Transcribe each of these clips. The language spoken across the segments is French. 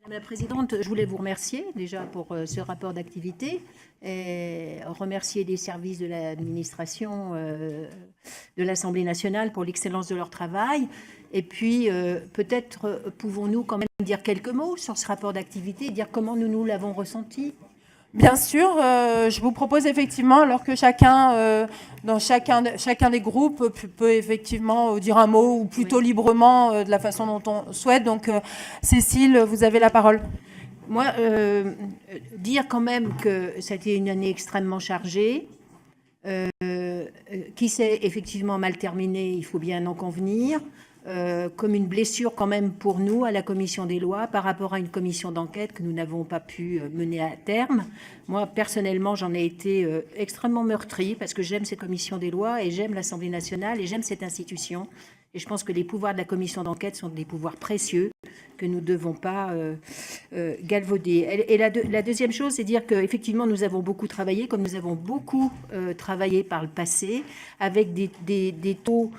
Madame la Présidente, je voulais vous remercier déjà pour ce rapport d'activité et remercier les services de l'administration de l'Assemblée nationale pour l'excellence de leur travail. Et puis, peut-être pouvons-nous quand même dire quelques mots sur ce rapport d'activité, dire comment nous l'avons ressenti. Bien sûr, je vous propose effectivement, alors que chacun, dans chacun des groupes, peut effectivement dire un mot, ou plutôt librement, de la façon dont on souhaite. Donc, Cécile, vous avez la parole. Moi, dire quand même que c'était une année extrêmement chargée, qui s'est effectivement mal terminée, il faut bien en convenir, comme une blessure quand même pour nous à la commission des lois par rapport à une commission d'enquête que nous n'avons pas pu mener à terme. Moi, personnellement, j'en ai été extrêmement meurtrie parce que j'aime cette commission des lois et j'aime l'Assemblée nationale et j'aime cette institution. Et je pense que les pouvoirs de la commission d'enquête sont des pouvoirs précieux que nous ne devons pas galvauder. Et la deuxième chose, c'est dire qu'effectivement, nous avons beaucoup travaillé, comme nous avons beaucoup travaillé par le passé, avec des taux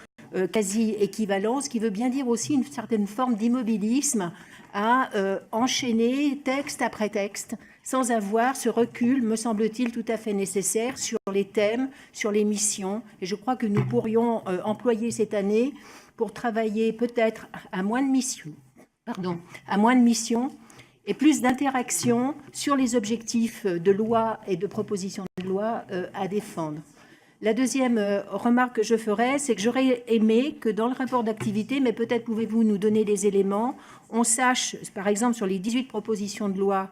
quasi équivalents, ce qui veut bien dire aussi une certaine forme d'immobilisme à enchaîner texte après texte, sans avoir ce recul, me semble-t-il, tout à fait nécessaire sur les thèmes, sur les missions. Et je crois que nous pourrions employer cette année pour travailler peut-être à moins de missions, et plus d'interaction sur les objectifs de loi et de propositions de loi à défendre. La deuxième remarque que je ferai, c'est que j'aurais aimé que dans le rapport d'activité, mais peut-être pouvez-vous nous donner des éléments, on sache, par exemple, sur les 18 propositions de loi,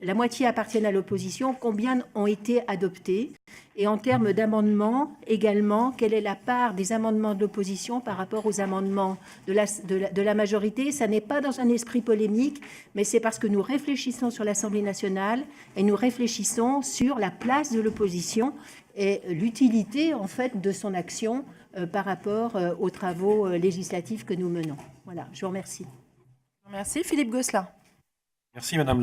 la moitié appartiennent à l'opposition, combien ont été adoptées? Et en termes d'amendements, également, quelle est la part des amendements de l'opposition par rapport aux amendements de la majorité? Ça n'est pas dans un esprit polémique, mais c'est parce que nous réfléchissons sur l'Assemblée nationale et nous réfléchissons sur la place de l'opposition et l'utilité, en fait, de son action par rapport aux travaux législatifs que nous menons. Voilà, je vous remercie. Merci. Philippe Gosselin. Merci, Madame